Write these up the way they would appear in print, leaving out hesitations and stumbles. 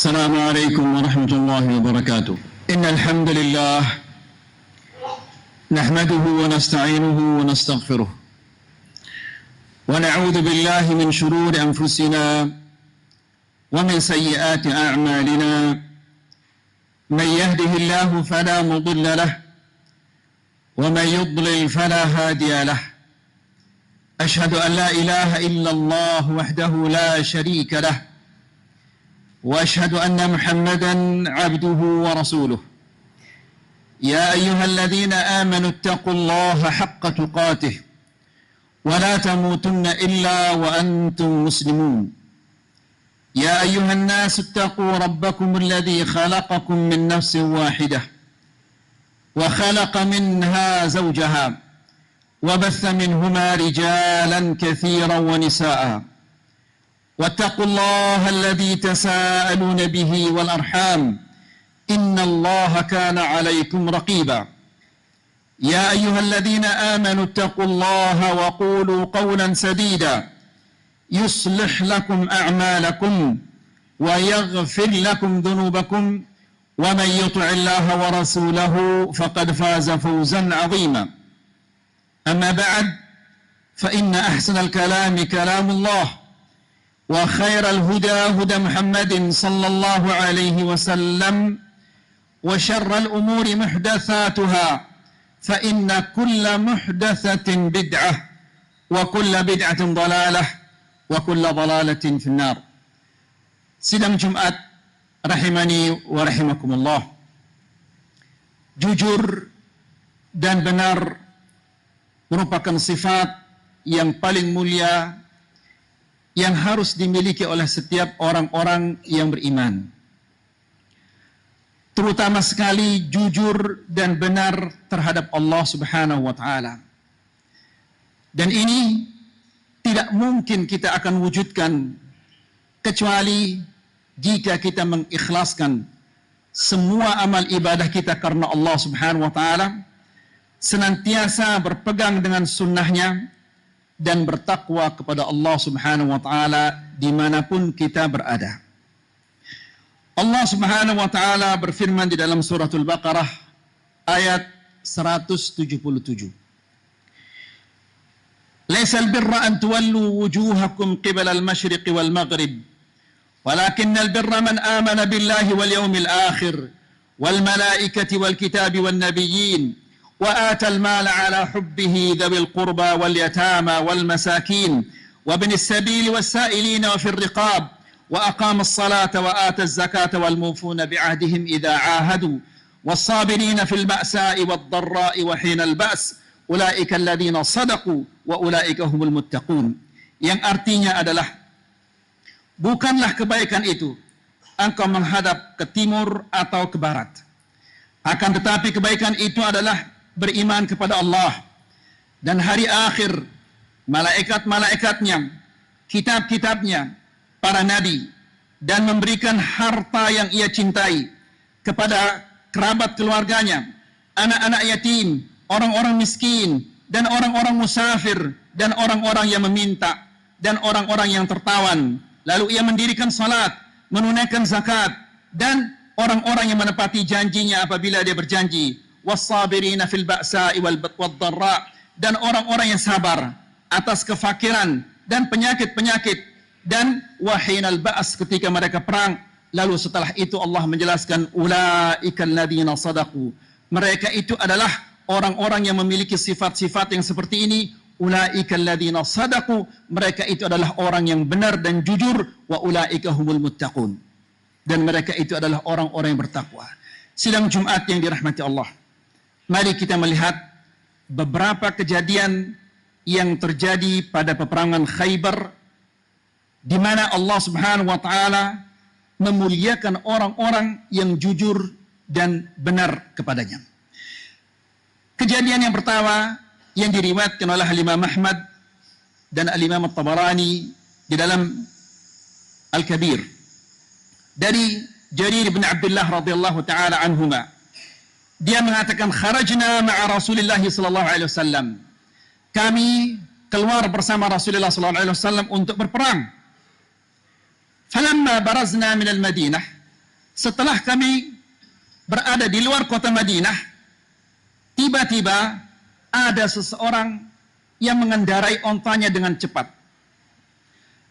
السلام عليكم ورحمة الله وبركاته. إن الحمد لله نحمده ونستعينه ونستغفره ونعوذ بالله من شرور أنفسنا ومن سيئات أعمالنا. من يهده الله فلا مضل له ومن يضلل فلا هادي له. أشهد أن لا إله إلا الله وحده لا شريك له وأشهد أن محمدًا عبده ورسوله. يا أيها الذين آمنوا اتقوا الله حق تقاته ولا تموتن إلا وأنتم مسلمون. يا أيها الناس اتقوا ربكم الذي خلقكم من نفس واحدة وخلق منها زوجها وبث منهما رجالا كثيرا ونساء. واتقوا الله الذي تساءلون به والأرحام إن الله كان عليكم رقيبا. يا أيها الذين آمنوا اتقوا الله وقولوا قولا سديدا يصلح لكم أعمالكم ويغفر لكم ذنوبكم ومن يطع الله ورسوله فقد فاز فوزا عظيما. أما بعد فإن أحسن الكلام كلام الله وخير الهدى هدى محمد صلى الله عليه وسلم وشر الأمور محدثاتها فإن كل محدثة بدعة وكل بدعة ضلالة وكل ضلالة في النار. Sidang Jumat rahimani wa rahimakumullah. Jujur dan benar merupakan sifat yang paling mulia yang harus dimiliki oleh setiap orang-orang yang beriman. Terutama sekali jujur dan benar terhadap Allah Subhanahu wa taala. Dan ini tidak mungkin kita akan wujudkan kecuali jika kita mengikhlaskan semua amal ibadah kita karena Allah Subhanahu wa taala, senantiasa berpegang dengan sunnahnya dan bertakwa kepada Allah Subhanahu wa taala dimanapun kita berada. Allah Subhanahu wa taala berfirman di dalam suratul Baqarah ayat 177. Laisal birra an tuwallu wujuhakum qibala al-masyriq wal maghrib walakinnal birra man amana billahi wal yawmil akhir wal malaikati wal kitabi wan nabiyyin وآتى المال على حبه ذوي القربى واليتامى والمساكين وابن السبيل والسائلين وفي الرقاب وأقام الصلاة وآتى الزكاة والموفون بعهدهم إذا عاهدوا والصابرين في البأساء والضراء وحين البأس أولئك الذين صدقوا وأولئك هم المتقون. Yang artinya adalah bukanlah kebaikan itu engkau menghadap ke timur atau ke barat, akan tetapi kebaikan itu adalah beriman kepada Allah dan hari akhir, malaikat-malaikatnya, kitab-kitabnya, para nabi, dan memberikan harta yang ia cintai kepada kerabat keluarganya, anak-anak yatim, orang-orang miskin, dan orang-orang musafir, dan orang-orang yang meminta, dan orang-orang yang tertawan. Lalu ia mendirikan salat, menunaikan zakat, dan orang-orang yang menepati janjinya apabila dia berjanji. Wassabirina fil ba'sa'i wal dharra, dan orang-orang yang sabar atas kefakiran dan penyakit-penyakit, dan wahinal ba's, ketika mereka perang. Lalu setelah itu Allah menjelaskan ulaikal ladzina sadaqu, mereka itu adalah orang-orang yang memiliki sifat-sifat yang seperti ini. Ulaikal ladzina sadaqu, mereka itu adalah orang yang benar dan jujur. Wa ulaika humul muttaqun, dan mereka itu adalah orang-orang yang bertakwa. Sidang Jumat yang dirahmati Allah, mari kita melihat beberapa kejadian yang terjadi pada peperangan Khaybar, di mana Allah Subhanahu wa taala memuliakan orang-orang yang jujur dan benar kepadanya. Kejadian yang pertama yang diriwayatkan oleh Imam Ahmad dan Imam At-Tabarani di dalam Al-Kabir dari Jarir bin Abdullah radhiyallahu taala anhuma. Dia mengatakan, kharajna ma'a Rasulillah sallallahu alaihi wasallam. Kami keluar bersama Rasulullah sallallahu alaihi wasallam untuk berperang. Falamma barazna min al-Madinah, setelah kami berada di luar kota Madinah, tiba-tiba ada seseorang yang mengendarai ontanya dengan cepat.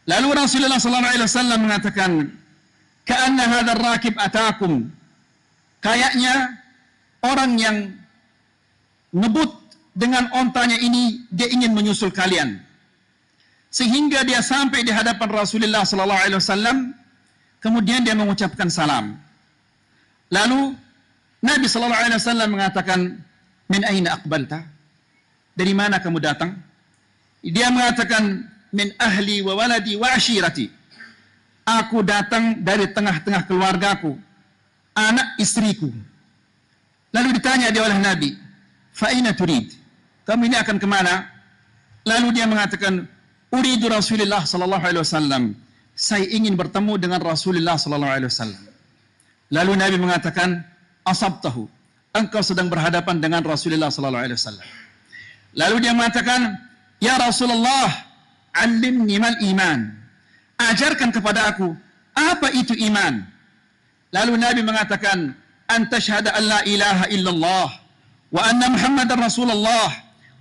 Lalu Rasulullah SAW mengatakan, "Ka'anna hadzal rakib atakum." Kayaknya orang yang ngebut dengan ontanya ini, dia ingin menyusul kalian. Sehingga dia sampai di hadapan Rasulullah SAW, kemudian dia mengucapkan salam. Lalu Nabi SAW mengatakan, "Min aina aqbalta?" Dari mana kamu datang? Dia mengatakan, "Min ahli wa waladi wa ashirati." Aku datang dari tengah-tengah keluargaku, anak istriku. Lalu ditanya dia oleh Nabi, "Fa aina turid?" Kamu ini akan kemana? Lalu dia mengatakan, "Uridu Rasulullah sallallahu alaihi wasallam." Saya ingin bertemu dengan Rasulullah sallallahu alaihi wasallam. Lalu Nabi mengatakan, "Asabtahu." Engkau sedang berhadapan dengan Rasulullah sallallahu alaihi wasallam. Lalu dia mengatakan, "Ya Rasulullah, 'allimni mal iman." Ajarkan kepada aku, apa itu iman? Lalu Nabi mengatakan, "An tashhada an la ilaha illallah wa anna Muhammadar Rasulullah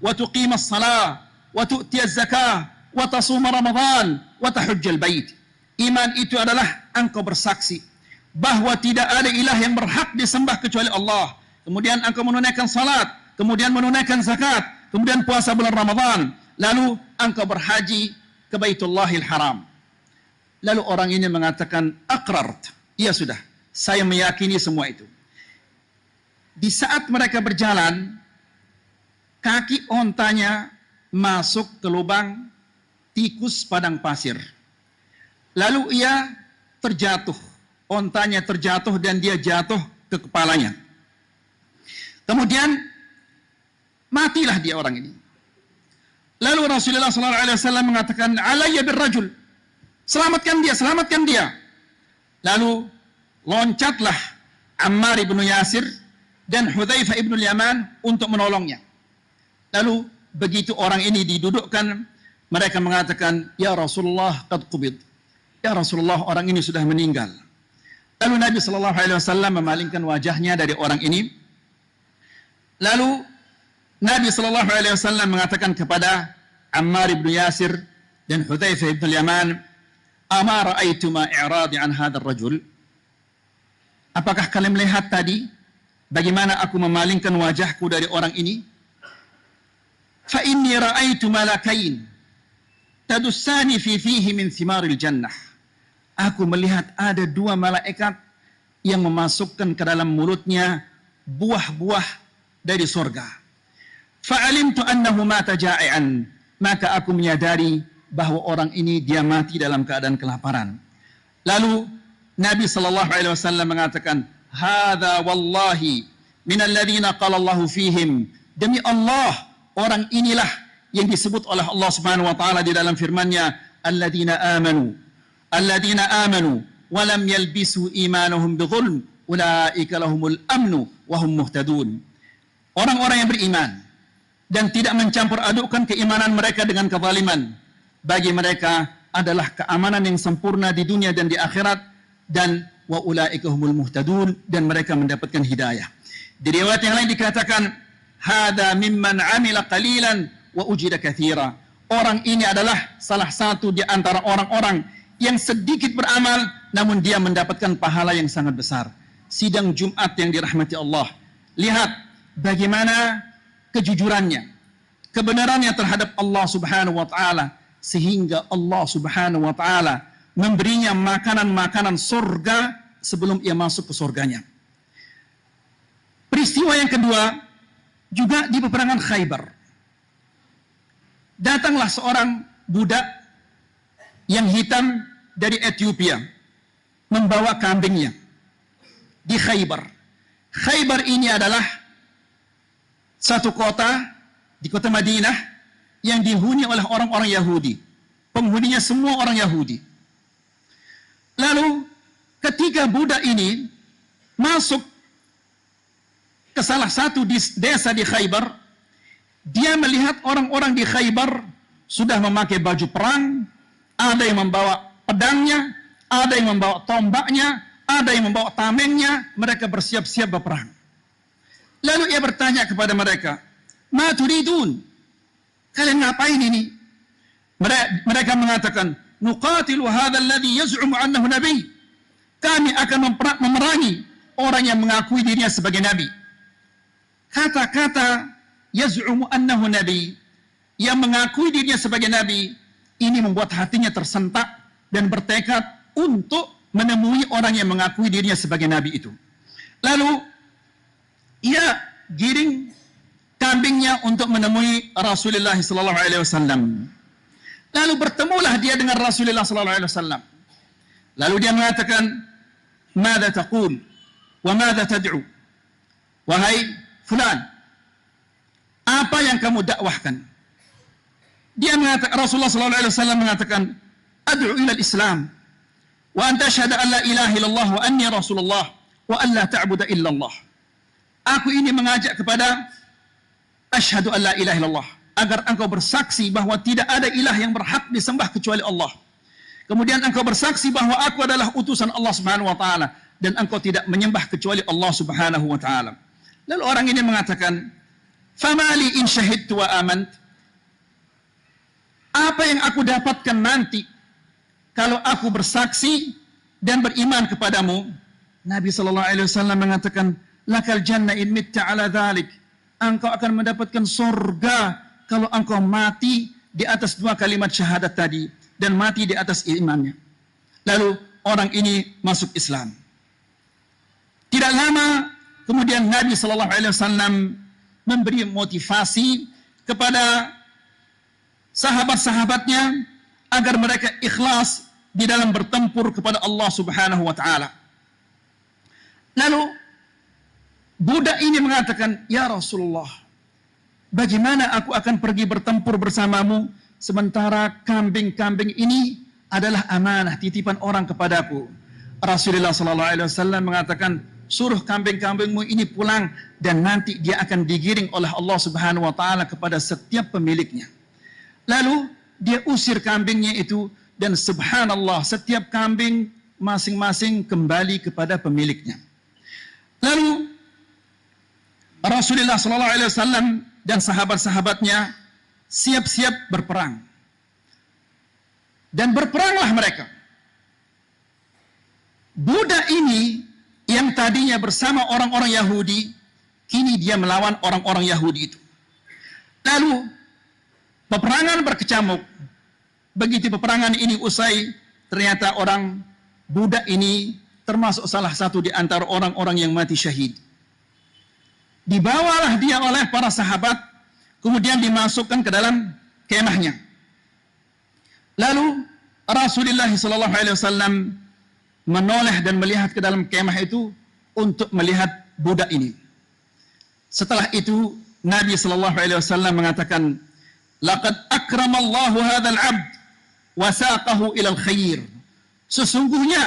wa tuqimas salah wa tu'tiyaz zakah wa tasuma Ramadan wa tahujjal bait." Iman itu adalah engkau bersaksi bahwa tidak ada ilah yang berhak disembah kecuali Allah. Kemudian engkau menunaikan salat, kemudian menunaikan zakat, kemudian puasa bulan Ramadan, lalu engkau berhaji ke Baitullahil Haram. Lalu orang ini mengatakan, "Aqrart." Iya sudah, saya meyakini semua itu. Di saat mereka berjalan, kaki ontanya masuk ke lubang tikus padang pasir. Lalu ia terjatuh, ontanya terjatuh dan dia jatuh ke kepalanya. Kemudian matilah dia orang ini. Lalu Rasulullah SAW mengatakan, "Alayya birrajul." Selamatkan dia, selamatkan dia. Lalu loncatlah Ammar ibn Yasir dan Hudzaifah ibn Yaman untuk menolongnya. Lalu begitu orang ini didudukkan, mereka mengatakan, "Ya Rasulullah, qad qubid." Ya Rasulullah, orang ini sudah meninggal. Lalu Nabi SAW memalingkan wajahnya dari orang ini. Lalu Nabi SAW mengatakan kepada Ammar ibn Yasir dan Hudzaifah ibn Yaman, "Ama ra'aituma i'radi an hadzal rajul?" Apakah kalian melihat tadi bagaimana aku memalingkan wajahku dari orang ini? "Fa inni ra'aitu malakain tadussani fi fihi min thimaril jannah." Aku melihat ada dua malaikat yang memasukkan ke dalam mulutnya buah-buah dari surga. Fa'alimtu annahu mata ja'ian. Maka aku menyadari bahwa orang ini dia mati dalam keadaan kelaparan. Lalu Nabi SAW mengatakan, "Hadza wallahi minal ladzina qala Allahu fihim." Demi Allah, orang inilah yang disebut oleh Allah Subhanahu wa taala di dalam firman-Nya, "Alladzina amanu wa lam yalbisu imanuhum bidzulm, ulaika lahumul amnu wa hum muhtadun." Orang-orang yang beriman dan tidak mencampur adukkan keimanan mereka dengan kezaliman, bagi mereka adalah keamanan yang sempurna di dunia dan di akhirat, dan wa ulaika humul muhtadun, dan mereka mendapatkan hidayah. Di riwayat yang lain dikatakan, "Hada mimman amila qalilan wa ujida katsira." Orang ini adalah salah satu di antara orang-orang yang sedikit beramal namun dia mendapatkan pahala yang sangat besar. Sidang Jumat yang dirahmati Allah. Lihat bagaimana kejujurannya, kebenarannya terhadap Allah Subhanahu wa taala, sehingga Allah Subhanahu wa taala memberinya makanan-makanan surga sebelum ia masuk ke surganya. Peristiwa yang kedua juga di peperangan Khaybar. Datanglah seorang budak yang hitam dari Ethiopia membawa kambingnya di Khaybar. Khaybar ini adalah satu kota di kota Madinah yang dihuni oleh orang-orang Yahudi. Penghuninya semua orang Yahudi. Lalu ketika budak ini masuk ke salah satu desa di Khaybar, dia melihat orang-orang di Khaybar sudah memakai baju perang, ada yang membawa pedangnya, ada yang membawa tombaknya, ada yang membawa tamengnya, mereka bersiap-siap berperang. Lalu ia bertanya kepada mereka, "Ma turidun?" Kalian ngapain ini? Mereka mengatakan, "Nuqatilu hadha alladhi yaz'umu annahu nabi." Kami akan memerangi orang yang mengakui dirinya sebagai nabi. Kata-kata yaz'umu annahu nabi, yang mengakui dirinya sebagai nabi, ini membuat hatinya tersentak dan bertekad untuk menemui orang yang mengakui dirinya sebagai nabi itu. Lalu ia giring kambingnya untuk menemui Rasulullah sallallahu alaihi wasallam. Lalu bertemulah dia dengan Rasulullah sallallahu alaihi wasallam. Lalu dia mengatakan, "Mada taqul wa mada tad'u?" Wahai fulan, apa yang kamu dakwahkan? Dia mengatakan, Rasulullah sallallahu alaihi wasallam mengatakan, "Ad'u ila al-Islam wa an tashhadu an la ilaha illallah wa anni rasulullah wa an la ta'budu illa Allah." Aku ini mengajak kepada asyhadu an la ilaha illallah, agar engkau bersaksi bahwa tidak ada ilah yang berhak disembah kecuali Allah. Kemudian engkau bersaksi bahwa aku adalah utusan Allah Subhanahu wa taala dan engkau tidak menyembah kecuali Allah Subhanahu wa taala. Lalu orang ini mengatakan, "Famali in syahidtu wa amant?" Apa yang aku dapatkan nanti kalau aku bersaksi dan beriman kepadamu? Nabi sallallahu alaihi wasallam mengatakan, "Lakal jannah in mitta ala dhalik." Engkau akan mendapatkan surga kalau engkau mati di atas dua kalimat syahadat tadi dan mati di atas imannya. Lalu orang ini masuk Islam. Tidak lama kemudian Nabi sallallahu alaihi wasallam memberi motivasi kepada sahabat-sahabatnya agar mereka ikhlas di dalam bertempur kepada Allah Subhanahu wa taala. Lalu budak ini mengatakan, "Ya Rasulullah, bagaimana aku akan pergi bertempur bersamamu sementara kambing-kambing ini adalah amanah, titipan orang kepadaku?" Rasulullah sallallahu alaihi wasallam mengatakan, "Suruh kambing-kambingmu ini pulang dan nanti dia akan digiring oleh Allah Subhanahu wa taala kepada setiap pemiliknya." Lalu dia usir kambingnya itu dan subhanallah, setiap kambing masing-masing kembali kepada pemiliknya. Lalu Rasulullah sallallahu alaihi wasallam dan sahabat-sahabatnya siap-siap berperang. Dan berperanglah mereka. Budak ini yang tadinya bersama orang-orang Yahudi, kini dia melawan orang-orang Yahudi itu. Lalu peperangan berkecamuk. Begitu peperangan ini usai, ternyata orang budak ini termasuk salah satu di antara orang-orang yang mati syahid. Dibawalah dia oleh para sahabat, kemudian dimasukkan ke dalam kemahnya. Lalu Rasulullah SAW menoleh dan melihat ke dalam kemah itu untuk melihat budak ini. Setelah itu Nabi SAW mengatakan, "Laqad akramallahu hadzal 'abd wa saqahu ilal khair." Sesungguhnya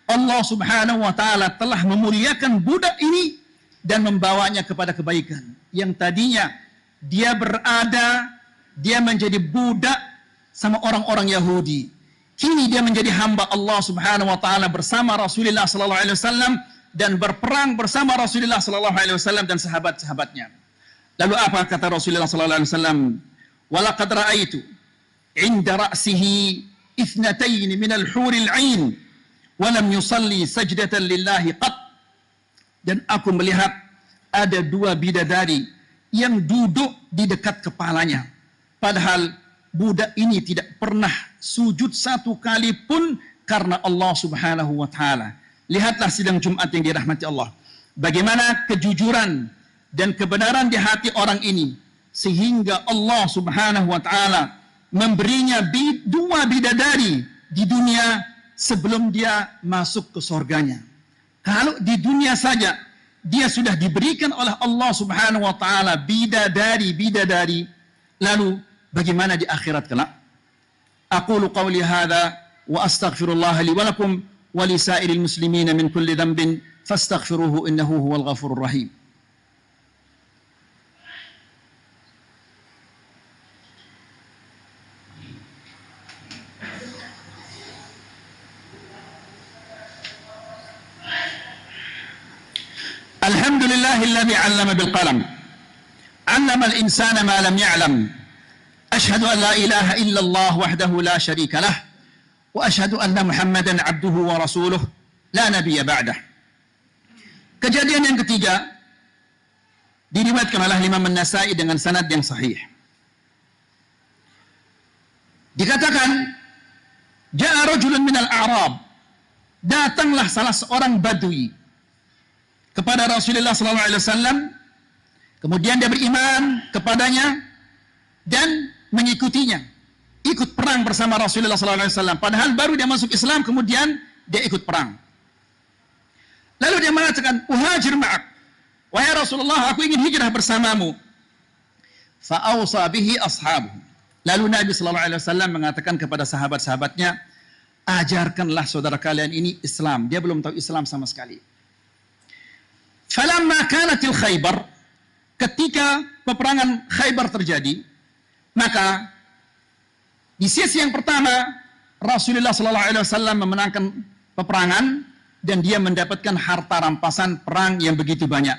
Allah Subhanahu wa taala telah memuliakan budak ini dan membawanya kepada kebaikan. Yang tadinya dia menjadi budak sama orang-orang Yahudi. Kini dia menjadi hamba Allah Subhanahu wa taala bersama Rasulullah sallallahu alaihi wasallam dan berperang bersama Rasulullah sallallahu alaihi wasallam dan sahabat-sahabatnya. Lalu apa kata Rasulullah sallallahu alaihi wasallam? "Walaqad ra'aitu 'inda ra'sihi ithnatain min al-huril 'ain wa lam yusalli sajdatan lillahi qat." Dan aku melihat ada dua bidadari yang duduk di dekat kepalanya. Padahal budak ini tidak pernah sujud satu kali pun karena Allah Subhanahu wa taala. Lihatlah sidang Jumat yang dirahmati Allah. Bagaimana kejujuran dan kebenaran di hati orang ini sehingga Allah Subhanahu wa taala memberinya dua bidadari di dunia sebelum dia masuk ke surganya. Kalau di dunia saja dia sudah diberikan oleh Allah Subhanahu wa taala bidadari, lalu bagaimana di akhirat kelak? Aqulu qawli hadza wa astaghfirullah li wa lakum wa li sa'iril muslimin min kulli dhanbin fastaghfiruhu innahu huwal ghafurur rahim. Alhamdulillahilladzi 'allama bil qalam. 'Allama al-insana ma lam ya'lam. Asyhadu an la ilaha illallah wahdahu la syarika lah. Wa asyhadu anna Muhammadan 'abduhu wa rasuluh la nabiyya ba'dah. Kejadian yang ketiga diriwayatkan oleh Imam An-Nasa'i dengan sanad yang sahih. Dikatakan, ja'a rajulun minal a'rab, datanglah salah seorang badui kepada Rasulullah sallallahu alaihi wasallam, kemudian dia beriman kepadanya dan mengikutinya, ikut perang bersama Rasulullah sallallahu alaihi wasallam, padahal baru dia masuk Islam, kemudian dia ikut perang. Lalu dia mengatakan, uhajir ma'ak, wahai Rasulullah, aku ingin hijrah bersamamu. Fa'awsa bihi ashabuhu. Lalu Nabi sallallahu alaihi wasallam mengatakan kepada sahabat-sahabatnya, ajarkanlah saudara kalian ini Islam. Dia belum tahu Islam sama sekali. Falamma kanatil Khaybar, ketika peperangan Khaybar terjadi, maka di sesi yang pertama Rasulullah sallallahu alaihi wasallam memenangkan peperangan dan dia mendapatkan harta rampasan perang yang begitu banyak.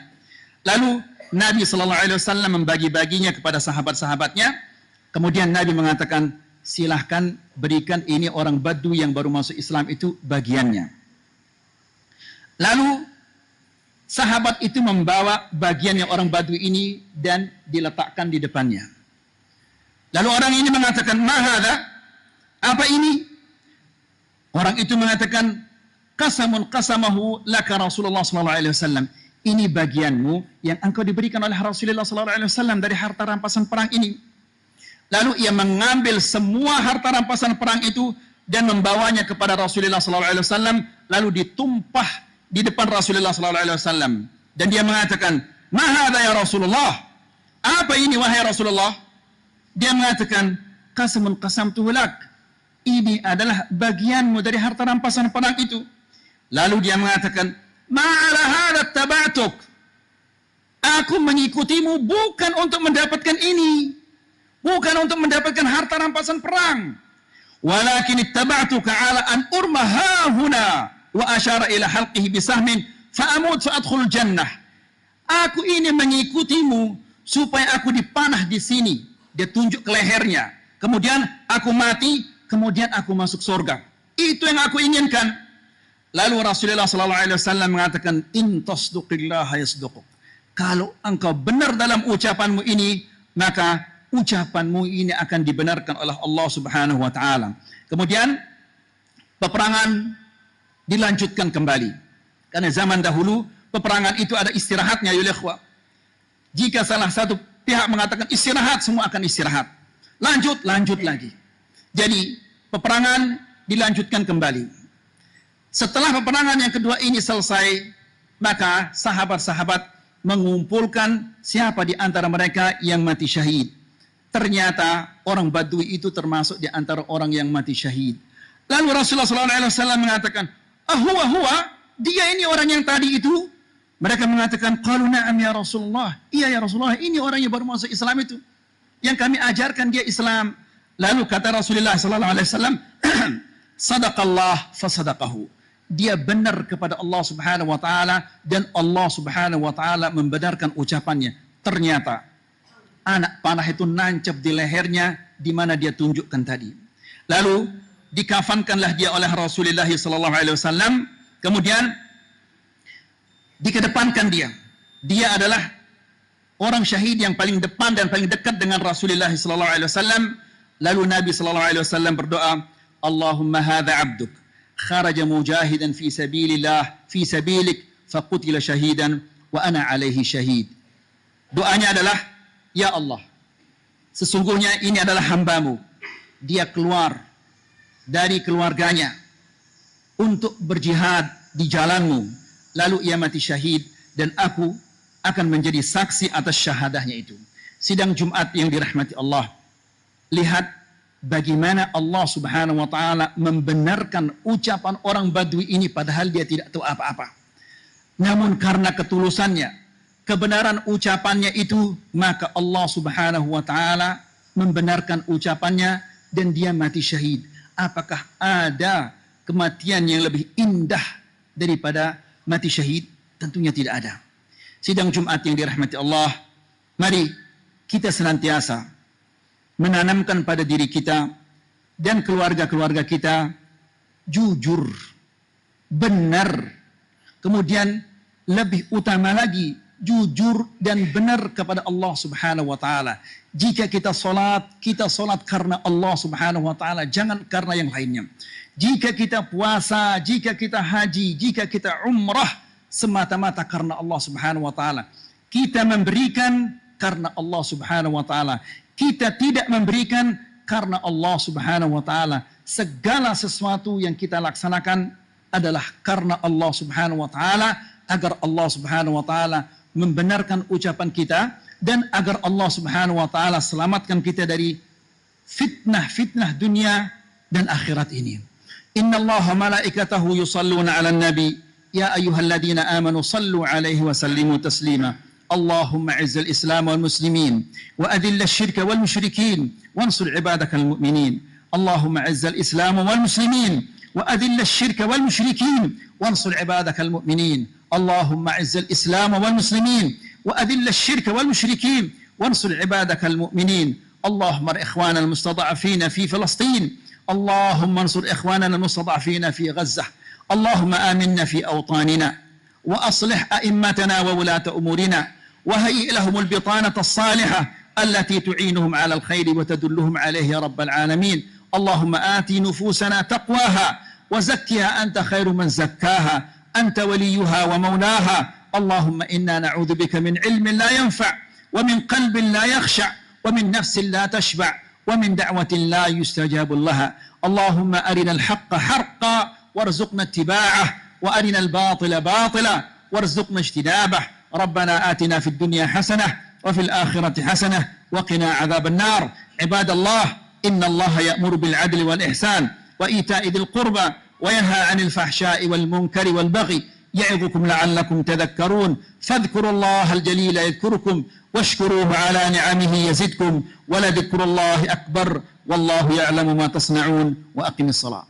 Lalu Nabi sallallahu alaihi wasallam membagi-baginya kepada sahabat-sahabatnya. Kemudian Nabi mengatakan, silahkan berikan ini orang Badui yang baru masuk Islam itu bagiannya. Lalu sahabat itu membawa bagiannya orang Badui ini dan diletakkan di depannya. Lalu orang ini mengatakan, ma hadza? Apa ini? Orang itu mengatakan, qasamun qasamahu laka Rasulullah sallallahu alaihi wasallam. Ini bagianmu yang engkau diberikan oleh Rasulullah sallallahu alaihi wasallam dari harta rampasan perang ini. Lalu ia mengambil semua harta rampasan perang itu dan membawanya kepada Rasulullah sallallahu alaihi wasallam, lalu ditumpah di depan Rasulullah sallallahu alaihi wasallam. Dan dia mengatakan, "Ma hadza ya Rasulullah?" Apa ini wahai Rasulullah? Dia mengatakan, "Qasamun qasamtuhu lak." Ini adalah bagianmu dari harta rampasan perang itu. Lalu dia mengatakan, "Ma ala hadza taba'tuk." Aku mengikutimu bukan untuk mendapatkan ini. Bukan untuk mendapatkan harta rampasan perang. Walakin ittaba'tuka ala an urma hahuna wa asyara ila halqihi bisahmin fa'amut fa'adkhul jannah. Aku ini mengikutimu supaya aku dipanah di sini. Dia tunjuk ke lehernya. Kemudian aku mati, kemudian aku masuk surga. Itu yang aku inginkan. Lalu Rasulullah sallallahu alaihi wasallam mengatakan, "In tasduqillaha yasduquk." Kalau engkau benar dalam ucapanmu ini, maka ucapanmu ini akan dibenarkan oleh Allah Subhanahu wa taala. Kemudian peperangan dilanjutkan kembali. Karena zaman dahulu peperangan itu ada istirahatnya ya ikhwah. Jika salah satu pihak mengatakan istirahat, semua akan istirahat. Lanjut lagi. Jadi peperangan dilanjutkan kembali. Setelah peperangan yang kedua ini selesai, maka sahabat-sahabat mengumpulkan siapa di antara mereka yang mati syahid. Ternyata orang Badui itu termasuk di antara orang yang mati syahid. Lalu Rasulullah SAW mengatakan, huwa, dia ini orang yang tadi itu. Mereka mengatakan, qalu na'am ya Rasulullah. Iya ya Rasulullah, ini orang yang baru masuk Islam itu. Yang kami ajarkan dia Islam. Lalu kata Rasulullah SAW, sadaqallah fasadaqahu. Dia benar kepada Allah Subhanahu wa taala dan Allah Subhanahu wa taala membenarkan ucapannya. Ternyata anak panah itu nancap di lehernya di mana dia tunjukkan tadi. Lalu dikafankanlah dia oleh Rasulullah sallallahu alaihi wasallam, kemudian dikedepankan dia. Dia adalah orang syahid yang paling depan dan paling dekat dengan Rasulullah sallallahu alaihi wasallam. Lalu Nabi sallallahu alaihi wasallam berdoa, "Allahumma hadza 'abduk kharaja mujahidan fi sabilillah fi sabilik faqutila syahidan wa ana alaihi syahid." Doanya adalah, ya Allah, sesungguhnya ini adalah hambamu. Dia keluar dari keluarganya untuk berjihad di jalanmu. Lalu ia mati syahid dan aku akan menjadi saksi atas syahadahnya itu. Sidang Jumat yang dirahmati Allah. Lihat bagaimana Allah Subhanahu wa taala membenarkan ucapan orang Badui ini padahal dia tidak tahu apa-apa. Namun karena ketulusannya, kebenaran ucapannya itu, maka Allah Subhanahu wa taala membenarkan ucapannya dan dia mati syahid. Apakah ada kematian yang lebih indah daripada mati syahid? Tentunya tidak ada. sidang Jumat yang dirahmati Allah, mari kita senantiasa menanamkan pada diri kita dan keluarga-keluarga kita jujur, benar, kemudian lebih utama lagi jujur dan benar kepada Allah Subhanahu wa taala. Jika kita salat karena Allah Subhanahu wa taala, jangan karena yang lainnya. Jika kita puasa, jika kita haji, jika kita umrah, semata-mata karena Allah Subhanahu wa taala. Kita memberikan karena Allah Subhanahu wa taala. Kita tidak memberikan karena Allah Subhanahu wa taala. Segala sesuatu yang kita laksanakan adalah karena Allah Subhanahu wa taala, agar Allah Subhanahu wa taala membenarkan ucapan kita dan agar Allah Subhanahu wa taala selamatkan kita dari fitnah-fitnah dunia dan akhirat ini. Innallaha malaikatahu yusalluna 'alan nabi ya ayyuhalladzina amanu sallu 'alaihi wa sallimu taslima. Allahumma 'izzil islam wal muslimin wa adhillal syirka wal musyrikin wansur 'ibadakal mu'minin. Allahumma 'izzil islam wal muslimin wa adhillal syirka wal musyrikin wansur 'ibadakal mu'minin. اللهم اعز الإسلام والمسلمين وأذل الشرك والمشركين وانصر عبادك المؤمنين. اللهم ار إخواننا المستضعفين في فلسطين. اللهم انصر إخواننا المستضعفين في غزة. اللهم آمنا في أوطاننا وأصلح أئمتنا وولاة أمورنا وهيئ لهم البطانة الصالحة التي تعينهم على الخير وتدلهم عليه يا رب العالمين. اللهم آت نفوسنا تقواها وزكها أنت خير من زكاها أنت وليها ومولاها. اللهم إنا نعوذ بك من علم لا ينفع ومن قلب لا يخشع ومن نفس لا تشبع ومن دعوة لا يستجاب لها. اللهم أرنا الحق حقا وارزقنا اتباعه وأرنا الباطل باطلا وارزقنا اجتنابه. ربنا آتنا في الدنيا حسنة وفي الآخرة حسنة وقنا عذاب النار. عباد الله، إن الله يأمر بالعدل والإحسان وإيتاء ذي القربى وينهى عن الفحشاء والمنكر والبغي يعظكم لعلكم تذكرون. فاذكروا الله الجليل يذكركم واشكروه على نعمه يزدكم ولذكر الله أكبر والله يعلم ما تصنعون. وأقم الصلاة.